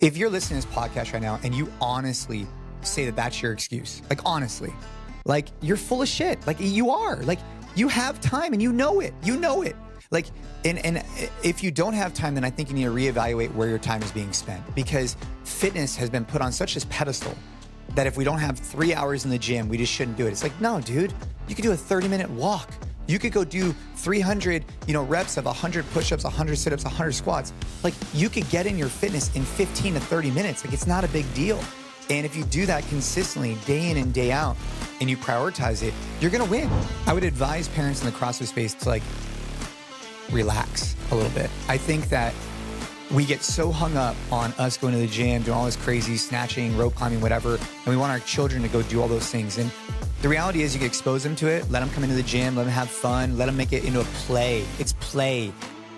If you're listening to this podcast right now and you honestly say that that's your excuse, like honestly, like you're full of shit. Like you are, like you have time and you know it. Like, and if you don't have time, then I think you need to reevaluate where your time is being spent, because fitness has been put on such this pedestal that if we don't have 3 hours in the gym, we just shouldn't do it. It's like, no, dude, you could do a 30-minute walk. You could go do 300, reps of 100 push-ups, 100 sit-ups, 100 squats. Like you could get in your fitness in 15 to 30 minutes. Like it's not a big deal. And if you do that consistently, day in and day out, and you prioritize it, you're gonna win. I would advise parents in the CrossFit space to like relax a little bit. I think that we get so hung up on us going to the gym, doing all this crazy snatching, rope climbing, whatever, and we want our children to go do all those things. And the reality is you can expose them to it, let them come into the gym, let them have fun, let them make it into a play. It's play,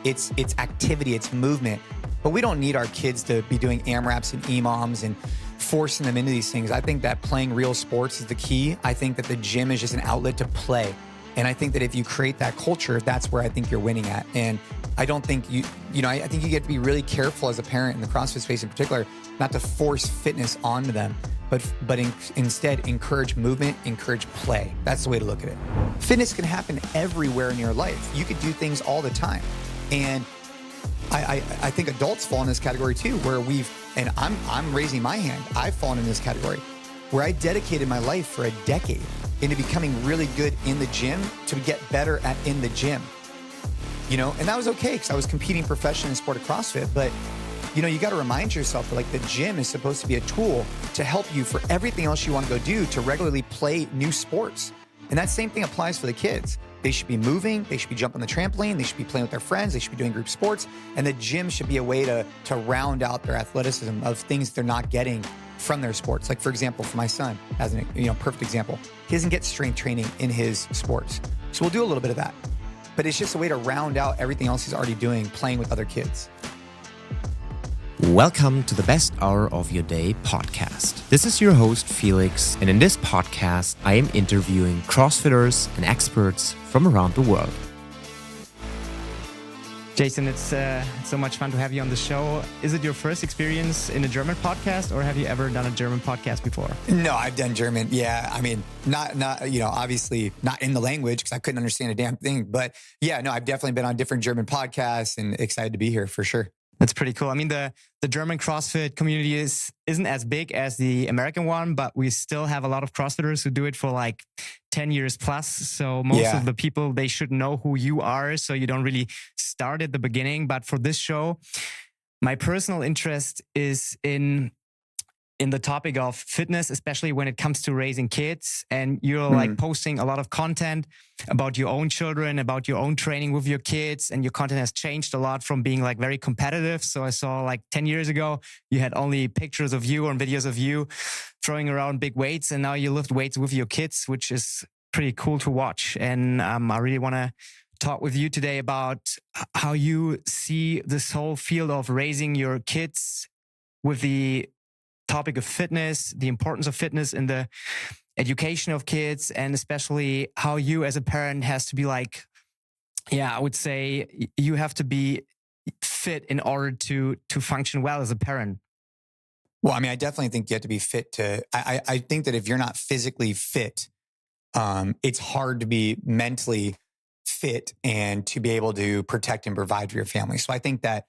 it's activity, it's movement. But we don't need our kids to be doing AMRAPs and EMOMs and forcing them into these things. I think that playing real sports is the key. I think that the gym is just an outlet to play. And I think that if you create that culture, that's where I think you're winning at. And I don't think I think you get to be really careful as a parent in the CrossFit space in particular, not to force fitness onto them, but instead encourage movement, encourage play. That's the way to look at it. Fitness can happen everywhere in your life. You could do things all the time. And I think adults fall in this category too, where I'm raising my hand. I've fallen in this category where I dedicated my life for a decade into becoming really good in the gym to get better at in the gym. And that was okay because I was competing professionally in the sport of CrossFit, but you got to remind yourself that like the gym is supposed to be a tool to help you for everything else you want to go do, to regularly play new sports. And that same thing applies for the kids. They should be moving, they should be jumping the trampoline, they should be playing with their friends, they should be doing group sports. And the gym should be a way to round out their athleticism of things they're not getting from their sports. Like for example, for my son, as an perfect example, he doesn't get strength training in his sports. So we'll do a little bit of that. But it's just a way to round out everything else he's already doing, playing with other kids. Welcome to the Best Hour of Your Day podcast. This is your host, Felix, and in this podcast, I am interviewing CrossFitters and experts from around the world. Jason, it's so much fun to have you on the show. Is it your first experience in a German podcast, or have you ever done a German podcast before? No, I've done German. Yeah, I mean, not obviously not in the language because I couldn't understand a damn thing. But yeah, no, I've definitely been on different German podcasts and excited to be here for sure. That's pretty cool. I mean, the German CrossFit community isn't as big as the American one, but we still have a lot of CrossFitters who do it for like 10 years plus. So most of the people, they should know who you are. So you don't really start at the beginning. But for this show, my personal interest is in the topic of fitness, especially when it comes to raising kids. And you're like posting a lot of content about your own children, about your own training with your kids. And your content has changed a lot from being like very competitive. So I saw like 10 years ago, you had only pictures of you and videos of you throwing around big weights. And now you lift weights with your kids, which is pretty cool to watch. And I really want to talk with you today about how you see this whole field of raising your kids with the topic of fitness, the importance of fitness in the education of kids, and especially how you as a parent has to be like, I would say you have to be fit in order to function well as a parent. Well, I mean, I definitely think you have to be fit to, I think that if you're not physically fit, it's hard to be mentally fit and to be able to protect and provide for your family. So I think that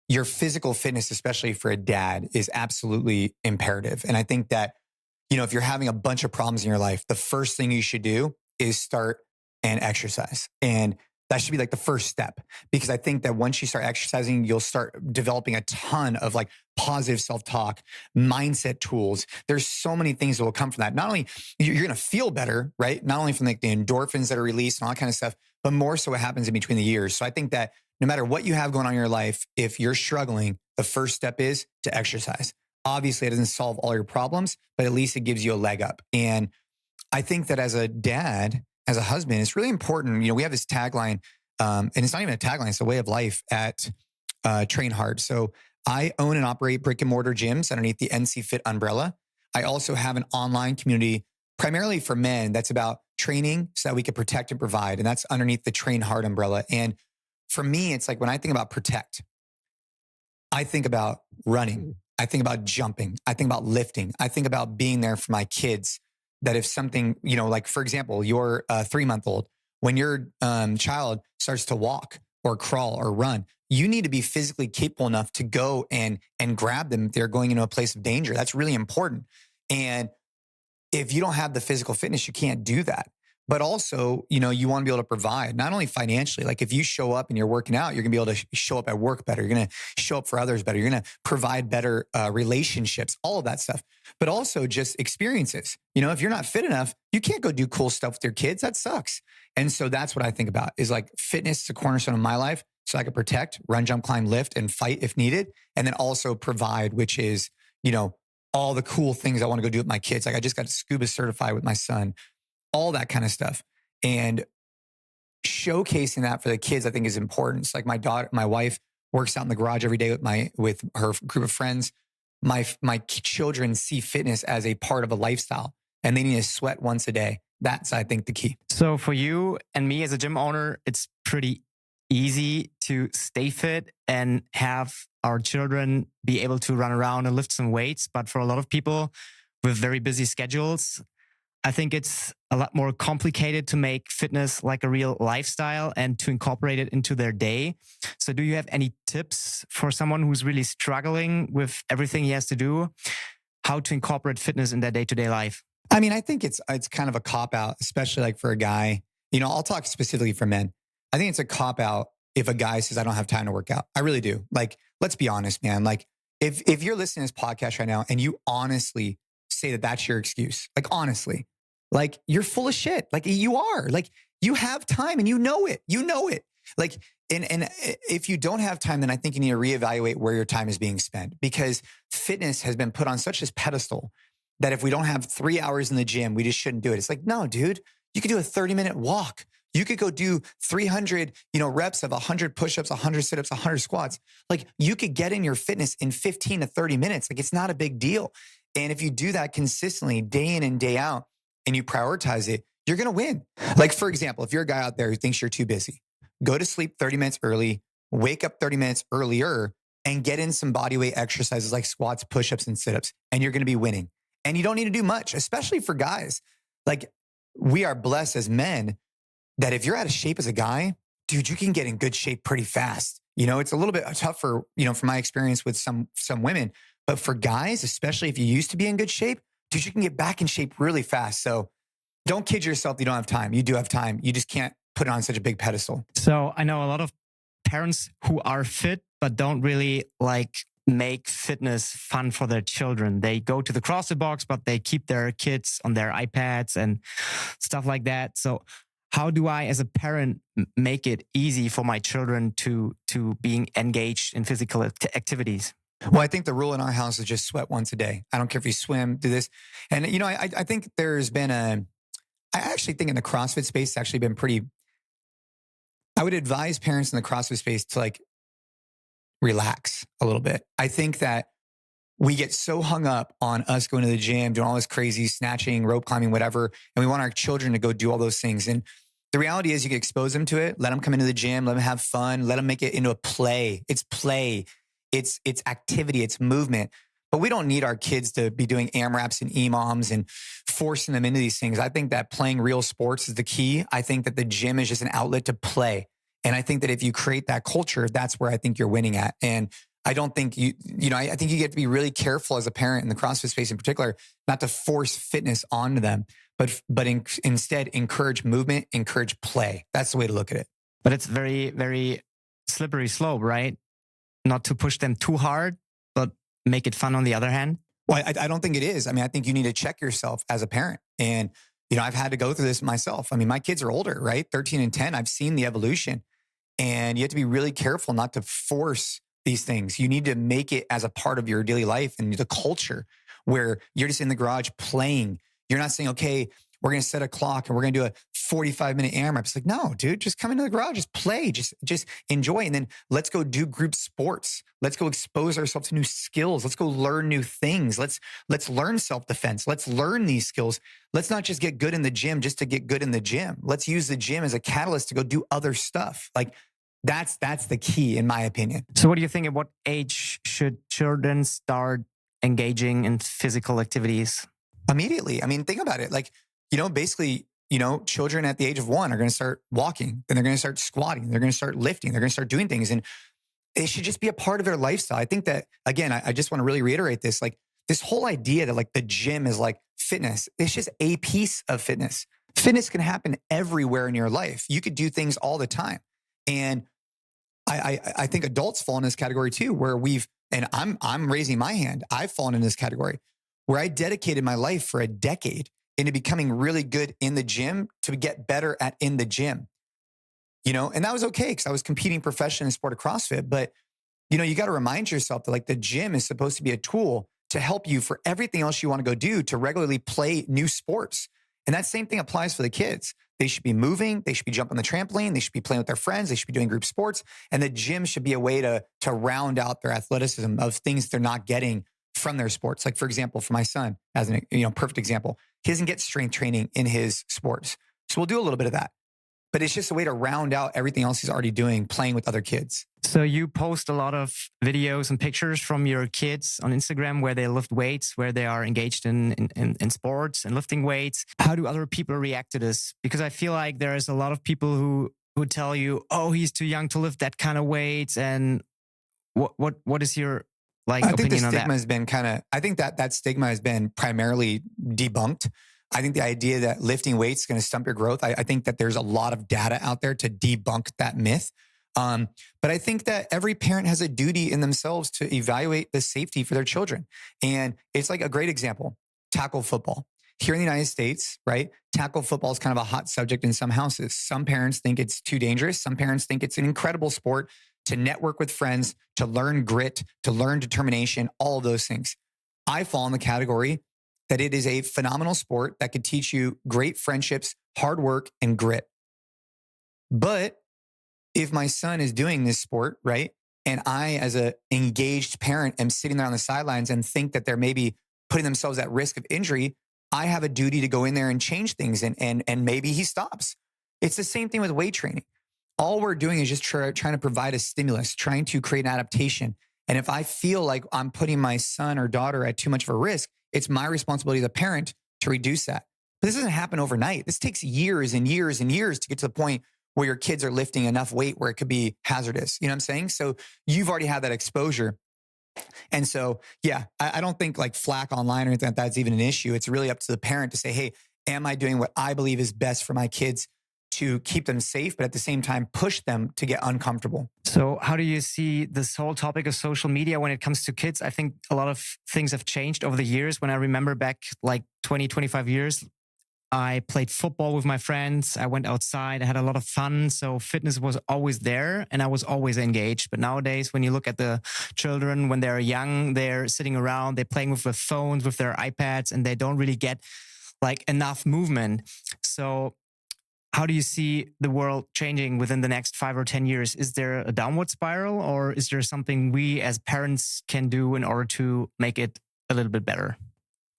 your physical fitness, especially for a dad, is absolutely imperative. And I think that, if you're having a bunch of problems in your life, the first thing you should do is start and exercise. And that should be like the first step, because I think that once you start exercising, you'll start developing a ton of like positive self-talk, mindset tools. There's so many things that will come from that. Not only you're going to feel better, right? Not only from like the endorphins that are released and all that kind of stuff, but more so what happens in between the years. So I think that no matter what you have going on in your life, if you're struggling, the first step is to exercise. Obviously, it doesn't solve all your problems, but at least it gives you a leg up. And I think that as a dad, as a husband, it's really important. We have this tagline, and it's not even a tagline, it's a way of life at Train Hard. So I own and operate brick and mortar gyms underneath the NCFIT umbrella. I also have an online community primarily for men that's about training so that we can protect and provide. And that's underneath the Train Hard umbrella. And for me, it's like when I think about protect, I think about running. I think about jumping. I think about lifting. I think about being there for my kids. That if something, like for example, your 3-month-old, when your child starts to walk or crawl or run, you need to be physically capable enough to go and grab them if they're going into a place of danger. That's really important. And if you don't have the physical fitness, you can't do that. But also, you want to be able to provide, not only financially, like if you show up and you're working out, you're going to be able to show up at work better. You're going to show up for others better. You're going to provide better relationships, all of that stuff. But also just experiences. If you're not fit enough, you can't go do cool stuff with your kids. That sucks. And so that's what I think about is like fitness is a cornerstone of my life. So I can protect, run, jump, climb, lift, and fight if needed. And then also provide, which is, all the cool things I want to go do with my kids. Like I just got scuba certified with my son, all that kind of stuff. And showcasing that for the kids, I think is important. It's like my wife works out in the garage every day with her group of friends. My children see fitness as a part of a lifestyle and they need to sweat once a day. That's, I think, the key. So for you and me as a gym owner, it's pretty easy to stay fit and have our children be able to run around and lift some weights. But for a lot of people with very busy schedules, I think it's a lot more complicated to make fitness like a real lifestyle and to incorporate it into their day. So do you have any tips for someone who's really struggling with everything he has to do, how to incorporate fitness in their day-to-day life? I mean, I think it's kind of a cop-out, especially like for a guy. I'll talk specifically for men. I think it's a cop-out if a guy says, I don't have time to work out. I really do. Like, let's be honest, man. Like, if you're listening to this podcast right now and you honestly say that that's your excuse, like, honestly, like, you're full of shit. Like, you are. Like, you have time and you know it. You know it. Like, and if you don't have time, then I think you need to reevaluate where your time is being spent, because fitness has been put on such this pedestal that if we don't have 3 hours in the gym, we just shouldn't do it. It's like, no, dude, you could do a 30-minute walk. You could go do 300, reps of 100 push-ups, 100 sit-ups, 100 squats. Like, you could get in your fitness in 15 to 30 minutes. Like, it's not a big deal. And if you do that consistently day in and day out and you prioritize it, you're going to win. Like, for example, if you're a guy out there who thinks you're too busy, go to sleep 30 minutes early, wake up 30 minutes earlier, and get in some bodyweight exercises like squats, push-ups, and sit-ups, and you're going to be winning. And you don't need to do much, especially for guys. Like, we are blessed as men that if you're out of shape as a guy, dude, you can get in good shape pretty fast. It's a little bit tougher, from my experience with some women. But for guys, especially if you used to be in good shape, dude, you can get back in shape really fast. So don't kid yourself that you don't have time. You do have time. You just can't put it on such a big pedestal. So I know a lot of parents who are fit, but don't really make fitness fun for their children. They go to the CrossFit box, but they keep their kids on their iPads and stuff like that. So how do I, as a parent, make it easy for my children to being engaged in physical activities? Well, I think the rule in our house is just sweat once a day. I don't care if you swim, do this. And, I think there's been I actually think in the CrossFit space, it's actually been pretty, I would advise parents in the CrossFit space to relax a little bit. I think that we get so hung up on us going to the gym, doing all this crazy snatching, rope climbing, whatever. And we want our children to go do all those things. And the reality is you can expose them to it. Let them come into the gym, let them have fun, let them make it into a play. It's play. It's activity, it's movement. But we don't need our kids to be doing AMRAPs and EMOMs and forcing them into these things. I think that playing real sports is the key. I think that the gym is just an outlet to play. And I think that if you create that culture, that's where I think you're winning at. And I don't think I think you get to be really careful as a parent in the CrossFit space in particular, not to force fitness onto them, but instead encourage movement, encourage play. That's the way to look at it. But it's very, very slippery slope, right? Not to push them too hard, but make it fun on the other hand. Well, I don't think it is. I mean, I think you need to check yourself as a parent. And, I've had to go through this myself. I mean, my kids are older, right? 13 and 10. I've seen the evolution. And you have to be really careful not to force these things. You need to make it as a part of your daily life and the culture where you're just in the garage playing. You're not saying, okay, we're going to set a clock and we're going to do a 45-minute AMRAP. It's like, no, dude, just come into the garage, just play, just enjoy. And then let's go do group sports. Let's go expose ourselves to new skills. Let's go learn new things. Let's learn self-defense. Let's learn these skills. Let's not just get good in the gym just to get good in the gym. Let's use the gym as a catalyst to go do other stuff. Like that's the key, in my opinion. So what do you think? At what age should children start engaging in physical activities? Immediately. I mean, think about it. Like, basically, children at the age of 1 are going to start walking, then they're going to start squatting, they're going to start lifting, they're going to start doing things. And it should just be a part of their lifestyle. I think that, again, I just want to really reiterate this, like this whole idea that like the gym is like fitness, it's just a piece of fitness. Fitness can happen everywhere in your life. You could do things all the time. And I think adults fall in this category too, where I'm raising my hand. I've fallen in this category where I dedicated my life for a decade into becoming really good in the gym to get better at in the gym. And that was okay because I was competing professionally in the sport of CrossFit. But, you got to remind yourself that like the gym is supposed to be a tool to help you for everything else you want to go do to regularly play new sports. And that same thing applies for the kids. They should be moving. They should be jumping the trampoline. They should be playing with their friends. They should be doing group sports. And the gym should be a way to round out their athleticism of things they're not getting from their sports. Like, for example, for my son, as an perfect example, he doesn't get strength training in his sports. So we'll do a little bit of that. But it's just a way to round out everything else he's already doing, playing with other kids. So you post a lot of videos and pictures from your kids on Instagram where they lift weights, where they are engaged in sports and lifting weights. How do other people react to this? Because I feel like there is a lot of people who tell you, oh, he's too young to lift that kind of weights. And what is your opinion on that? I think that stigma has been primarily debunked. I think the idea that lifting weights is going to stump your growth, I think that there's a lot of data out there to debunk that myth. But I think that every parent has a duty in themselves to evaluate the safety for their children. And it's like a great example, tackle football. Here in the United States, right? Tackle football is kind of a hot subject in some houses. Some parents think it's too dangerous. Some parents think it's an incredible sport to network with friends, to learn grit, to learn determination, all of those things. I fall in the category that it is a phenomenal sport that could teach you great friendships, hard work, and grit. But if my son is doing this sport, right, and I, as an engaged parent, am sitting there on the sidelines and think that they're maybe putting themselves at risk of injury, I have a duty to go in there and change things, and maybe he stops. It's the same thing with weight training. All we're doing is just trying to provide a stimulus, trying to create an adaptation. And if I feel like I'm putting my son or daughter at too much of a risk, it's my responsibility as a parent to reduce that. But this doesn't happen overnight. This takes years and years and years to get to the point where your kids are lifting enough weight where it could be hazardous. You know what I'm saying? So you've already had that exposure. And so, yeah, I don't think like flack online or anything like that's even an issue. It's really up to the parent to say, hey, am I doing what I believe is best for my kids to keep them safe, but at the same time, push them to get uncomfortable? So how do you see this whole topic of social media when it comes to kids? I think a lot of things have changed over the years. When I remember back like 20, 25 years, I played football with my friends. I went outside. I had a lot of fun. So fitness was always there and I was always engaged. But nowadays, when you look at the children, when they're young, they're sitting around, they're playing with their phones, with their iPads, and they don't really get like enough movement. So how do you see the world changing within the next 5 or 10 years? Is there a downward spiral, or is there something we as parents can do in order to make it a little bit better?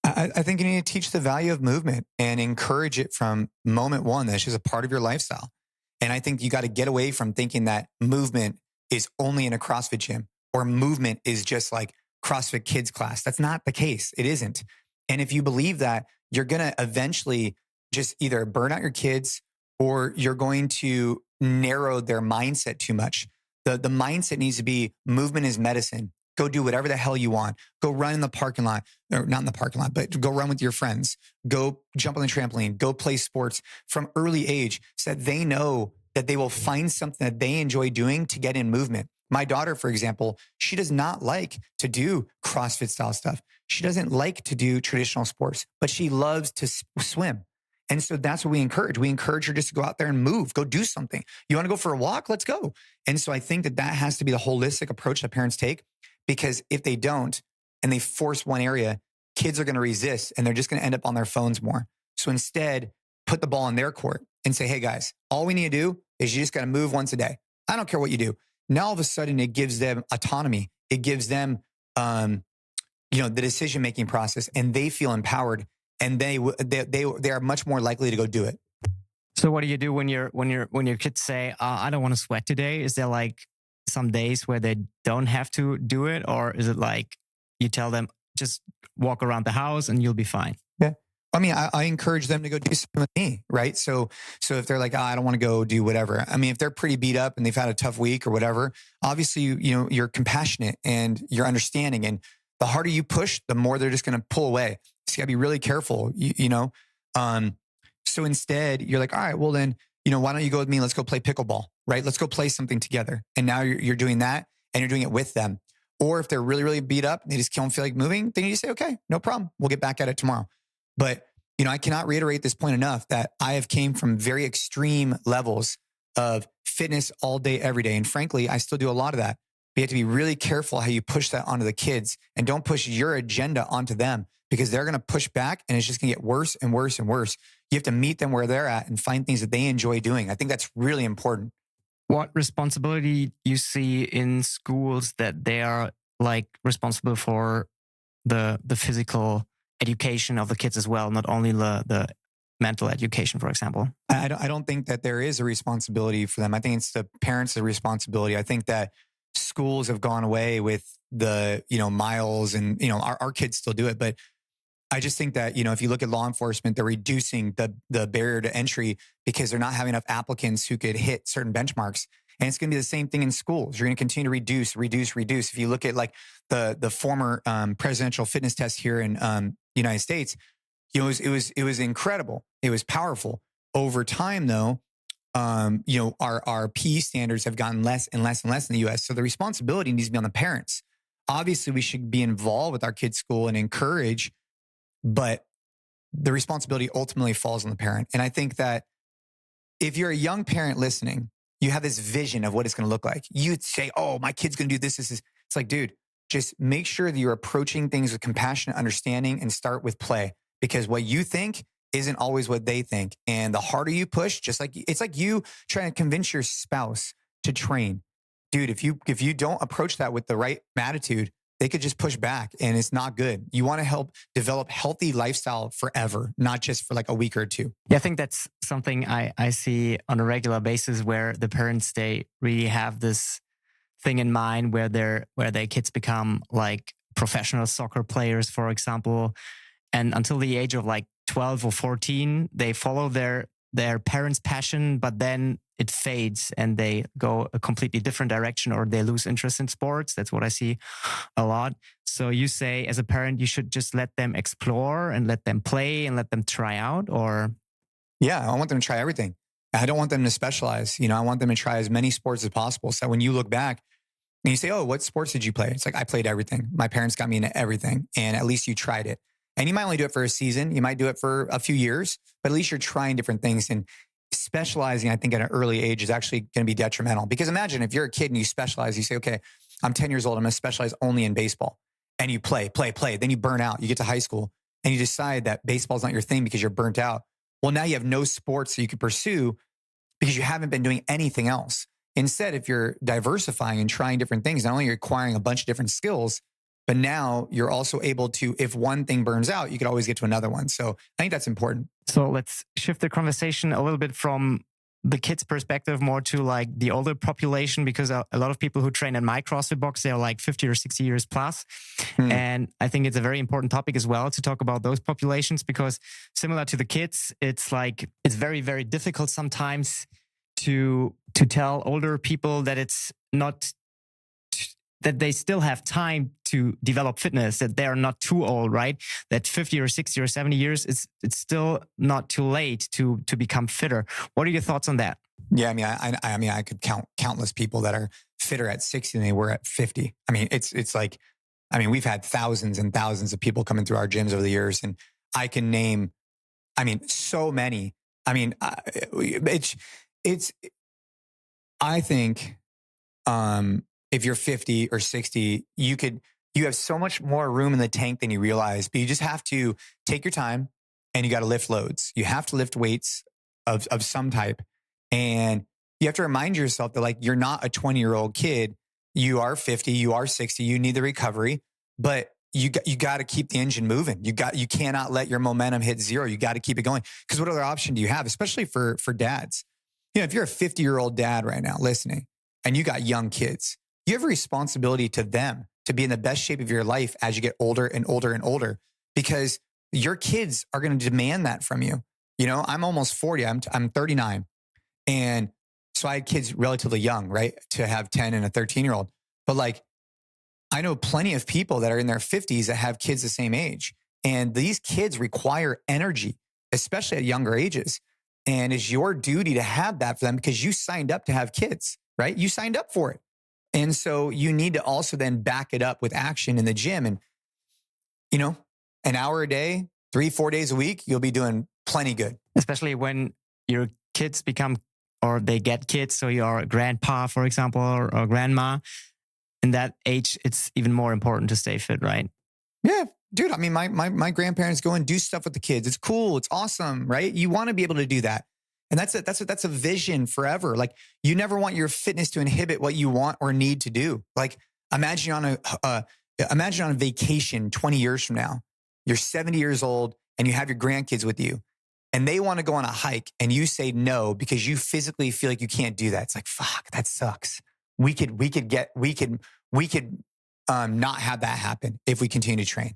I think you need to teach the value of movement and encourage it from moment one. That's just a part of your lifestyle. And I think you got to get away from thinking that movement is only in a CrossFit gym or movement is just like CrossFit kids class. That's not the case. It isn't. And if you believe that, you're going to eventually just either burn out your kids or you're going to narrow their mindset too much. The mindset needs to be movement is medicine. Go do whatever the hell you want. Go run in the parking lot, or not in the parking lot, but go run with your friends. Go jump on the trampoline. Go play sports from early age so that they know that they will find something that they enjoy doing to get in movement. My daughter, for example, she does not like to do CrossFit style stuff. She doesn't like to do traditional sports, but she loves to swim. And so that's what we encourage. We encourage her just to go out there and move, go do something. You want to go for a walk? Let's go. And so I think that has to be the holistic approach that parents take, because if they don't and they force one area, kids are going to resist and they're just going to end up on their phones more. So instead, put the ball in their court and say, hey guys, all we need to do is you just got to move once a day. I don't care what you do. Now all of a sudden it gives them autonomy. It gives them, the decision-making process, and they feel empowered, and they are much more likely to go do it. So what do you do when your kids say, I don't want to sweat today? Is there like some days where they don't have to do it? Or is it like you tell them, just walk around the house and you'll be fine. Yeah. I mean, I encourage them to go do something with me, right? So if they're like, I don't want to go do whatever. I mean, if they're pretty beat up and they've had a tough week or whatever, obviously, you're compassionate and you're understanding. And the harder you push, the more they're just going to pull away. So you got to be really careful, So instead, you're like, all right, well then, why don't you go with me? Let's go play pickleball, right? Let's go play something together. And now you're doing that and you're doing it with them. Or if they're really, really beat up and they just don't feel like moving, then you just say, okay, no problem. We'll get back at it tomorrow. But, I cannot reiterate this point enough that I have came from very extreme levels of fitness all day, every day. And frankly, I still do a lot of that. But you have to be really careful how you push that onto the kids and don't push your agenda onto them because they're going to push back and it's just going to get worse and worse and worse. You have to meet them where they're at and find things that they enjoy doing. I think that's really important. What responsibility you see in schools that they are like responsible for the physical education of the kids as well, not only the mental education, for example? I don't think that there is a responsibility for them. I think it's the parents' responsibility. I think that schools have gone away with the, miles and, our kids still do it. But I just think that, if you look at law enforcement, they're reducing the barrier to entry because they're not having enough applicants who could hit certain benchmarks. And it's going to be the same thing in schools. You're going to continue to reduce. If you look at like the former presidential fitness test here in United States, it was incredible. It was powerful. Over time, though, our PE standards have gotten less and less and less in the U.S. So the responsibility needs to be on the parents. Obviously, we should be involved with our kids' school and encourage, but the responsibility ultimately falls on the parent. And I think that if you're a young parent listening, you have this vision of what it's going to look like. You'd say, oh, my kid's going to do this. It's like, dude, just make sure that you're approaching things with compassionate understanding and start with play because what you think isn't always what they think. And the harder you push, it's like you trying to convince your spouse to train. Dude, if you don't approach that with the right attitude, they could just push back and it's not good. You want to help develop healthy lifestyle forever, not just for like a week or two. Yeah, I think that's something I see on a regular basis where the parents, they really have this thing in mind where their kids become like professional soccer players, for example. And until the age of like 12 or 14, they follow their parents' passion, but then it fades and they go a completely different direction or they lose interest in sports. That's what I see a lot. So you say as a parent, you should just let them explore and let them play and let them try out, or? Yeah, I want them to try everything. I don't want them to specialize. I want them to try as many sports as possible. So when you look back and you say, oh, what sports did you play? It's like, I played everything. My parents got me into everything. And at least you tried it. And you might only do it for a season. You might do it for a few years, but at least you're trying different things. And specializing, I think at an early age is actually going to be detrimental. Because imagine if you're a kid and you specialize, you say, okay, I'm 10 years old. I'm going to specialize only in baseball. And you play. Then you burn out. You get to high school and you decide that baseball's not your thing because you're burnt out. Well, now you have no sports that you could pursue because you haven't been doing anything else. Instead, if you're diversifying and trying different things, not only are you acquiring a bunch of different skills, but now you're also able to, if one thing burns out, you could always get to another one. So I think that's important. So let's shift the conversation a little bit from the kids' perspective more to like the older population, because a lot of people who train in my CrossFit box, they're like 50 or 60 years plus. And I think it's a very important topic as well to talk about those populations, because similar to the kids, it's like, it's very, very difficult sometimes to tell older people that it's not, that they still have time to develop fitness, that they're not too old, right? That 50 or 60 or 70 years, it's still not too late to become fitter. What are your thoughts on that? Yeah, I mean, I could count countless people that are fitter at 60 than they were at 50. I mean, it's like, I mean, we've had thousands and thousands of people coming through our gyms over the years, and I can name, I mean, so many. I mean, I think, if you're 50 or 60, you have so much more room in the tank than you realize, but you just have to take your time and you got to lift loads. You have to lift weights of some type. And you have to remind yourself that like, you're not a 20-year-old kid. You are 50, you are 60, you need the recovery, but you got to keep the engine moving. You cannot let your momentum hit zero. You got to keep it going. Because what other option do you have, especially for dads? If you're a 50-year-old dad right now listening and you got young kids, you have a responsibility to them to be in the best shape of your life as you get older and older and older, because your kids are going to demand that from you. You know, I'm almost 40. I'm 39. And so I had kids relatively young, right? To have 10 and a 13-year-old. But like, I know plenty of people that are in their 50s that have kids the same age. And these kids require energy, especially at younger ages. And it's your duty to have that for them because you signed up to have kids, right? You signed up for it. And so you need to also then back it up with action in the gym. And, you know, an hour a day, 3-4 days a week, you'll be doing plenty good. Especially when your kids become, or they get kids. So you're a grandpa, for example, or grandma. In that age, it's even more important to stay fit, right? Yeah, dude. I mean, my grandparents go and do stuff with the kids. It's cool. It's awesome, right? You want to be able to do that. And that's a vision forever. Like, you never want your fitness to inhibit what you want or need to do. Like, imagine on a vacation 20 years from now, you're 70 years old and you have your grandkids with you and they want to go on a hike and you say no because you physically feel like you can't do that. It's like, fuck, that sucks. We could not have that happen if we continue to train.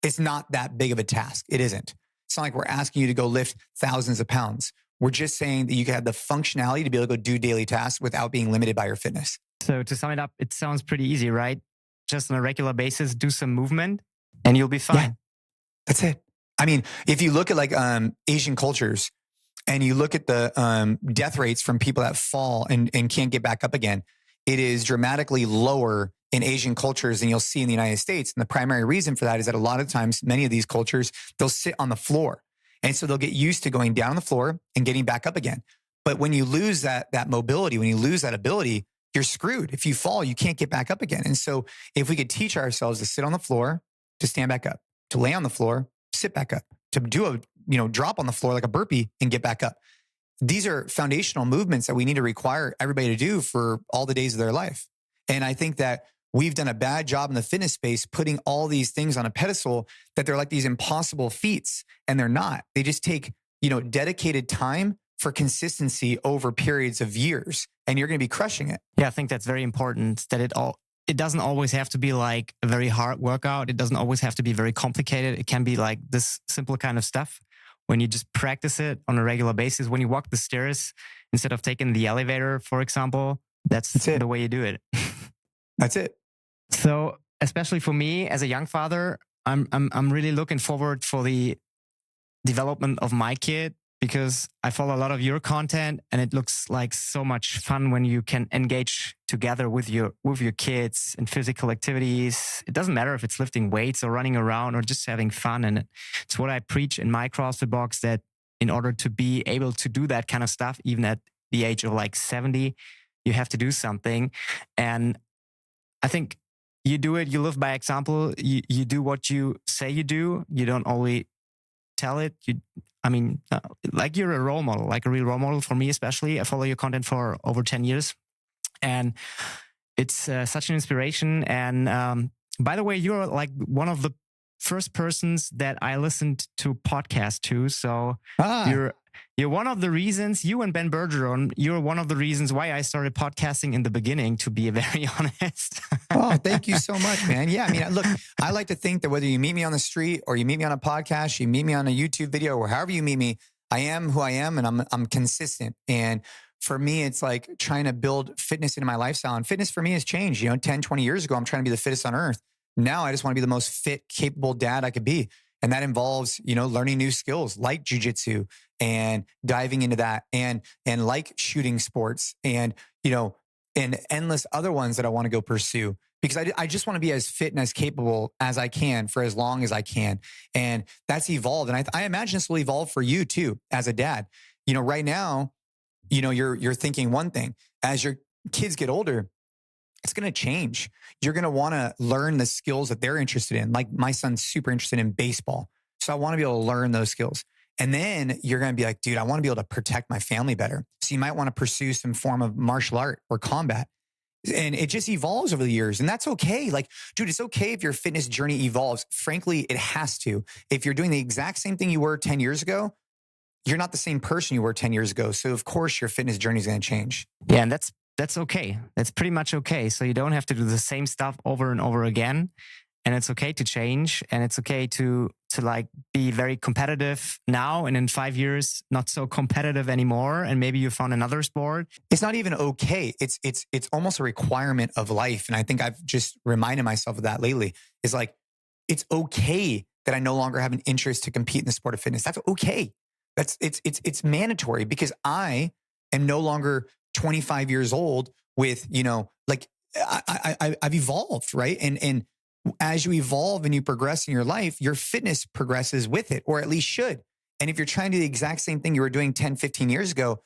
It's not that big of a task. It isn't. It's not like we're asking you to go lift thousands of pounds. We're just saying that you can have the functionality to be able to go do daily tasks without being limited by your fitness. So to sum it up, it sounds pretty easy, right? Just on a regular basis, do some movement and you'll be fine. Yeah, that's it. I mean, if you look at like Asian cultures and you look at the death rates from people that fall and can't get back up again, it is dramatically lower in Asian cultures than you'll see in the United States. And the primary reason for that is that a lot of times, many of these cultures, they'll sit on the floor. And so they'll get used to going down on the floor and getting back up again. But when you lose that mobility, when you lose that ability, you're screwed. If you fall, you can't get back up again. And so if we could teach ourselves to sit on the floor, to stand back up, to lay on the floor, sit back up, to do a drop on the floor like a burpee and get back up. These are foundational movements that we need to require everybody to do for all the days of their life. And I think that we've done a bad job in the fitness space putting all these things on a pedestal that they're like these impossible feats, and they're not. They just take, dedicated time for consistency over periods of years, and you're going to be crushing it. Yeah, I think that's very important, that it doesn't always have to be like a very hard workout. It doesn't always have to be very complicated. It can be like this simple kind of stuff. When you just practice it on a regular basis, when you walk the stairs instead of taking the elevator, for example, that's the way you do it. That's it. So, especially for me as a young father, I'm really looking forward for the development of my kid, because I follow a lot of your content and it looks like so much fun when you can engage together with your kids in physical activities. It doesn't matter if it's lifting weights or running around or just having fun. And it's what I preach in my CrossFit box, that in order to be able to do that kind of stuff, even at the age of like 70, you have to do something. And I think you do it, you live by example, you do what you say you do. You don't only tell it. Like you're a role model, like a real role model for me, especially. I follow your content for over 10 years and it's such an inspiration. And by the way, you're like one of the first persons that I listened to podcast to. So you're one of the reasons, you and Ben Bergeron, you're one of the reasons why I started podcasting in the beginning, to be very honest. Oh, thank you so much, man. Yeah, I mean, look, I like to think that whether you meet me on the street or you meet me on a podcast, you meet me on a YouTube video, or however you meet me, I am who I am and I'm consistent. And for me, it's like trying to build fitness into my lifestyle. And fitness for me has changed. 10, 20 years ago, I'm trying to be the fittest on earth. Now I just want to be the most fit, capable dad I could be. And that involves, learning new skills like jujitsu and diving into that and like shooting sports and endless other ones that I want to go pursue, because I just want to be as fit and as capable as I can for as long as I can. And that's evolved. And I imagine this will evolve for you too, as a dad. Right now, you're thinking one thing. As your kids get older, it's going to change. You're going to want to learn the skills that they're interested in. Like my son's super interested in baseball. So I want to be able to learn those skills. And then you're going to be like, dude, I want to be able to protect my family better. So you might want to pursue some form of martial art or combat. And it just evolves over the years. And that's okay. Like, dude, it's okay if your fitness journey evolves. Frankly, it has to. If you're doing the exact same thing you were 10 years ago, you're not the same person you were 10 years ago. So of course your fitness journey is going to change. Yeah. And that's that's okay. That's pretty much okay. So you don't have to do the same stuff over and over again. And it's okay to change, and it's okay to like be very competitive now, and in 5 years not so competitive anymore, and maybe you found another sport. It's not even okay. It's almost a requirement of life. And I think I've just reminded myself of that lately. Is like, it's okay that I no longer have an interest to compete in the sport of fitness. That's okay. It's mandatory, because I am no longer 25 years old with, like I've evolved, right? And as you evolve and you progress in your life, your fitness progresses with it, or at least should. And if you're trying to do the exact same thing you were doing 10, 15 years ago,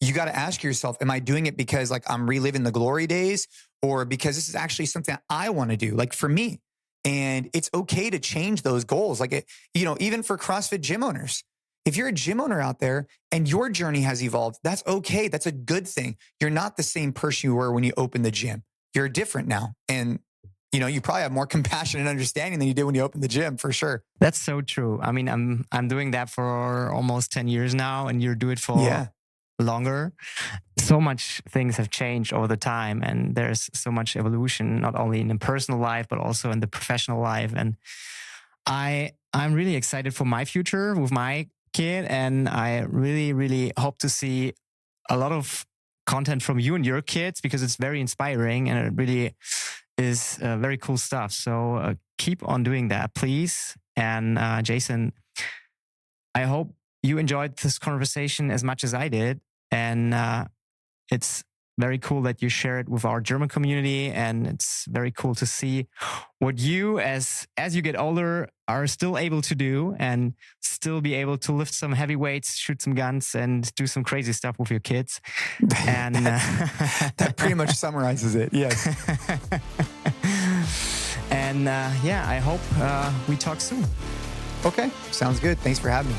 you got to ask yourself, am I doing it because like I'm reliving the glory days, or because this is actually something I want to do, like for me? And it's okay to change those goals. Like, even for CrossFit gym owners, if you're a gym owner out there and your journey has evolved, that's okay. That's a good thing. You're not the same person you were when you opened the gym. You're different now. And you probably have more compassion and understanding than you did when you opened the gym, for sure. That's so true. I mean, I'm doing that for almost 10 years now, and you do it for longer. So much things have changed over the time, and there's so much evolution, not only in the personal life, but also in the professional life. And I'm really excited for my future with my kid, and I really, really hope to see a lot of content from you and your kids, because it's very inspiring, and it really is very cool stuff. So keep on doing that, please. And Jason, I hope you enjoyed this conversation as much as I did. And it's very cool that you share it with our German community. And it's very cool to see what you, as you get older, are still able to do, and still be able to lift some heavy weights, shoot some guns, and do some crazy stuff with your kids. And that pretty much summarizes it. Yes. And I hope we talk soon. Okay. Sounds good. Thanks for having me.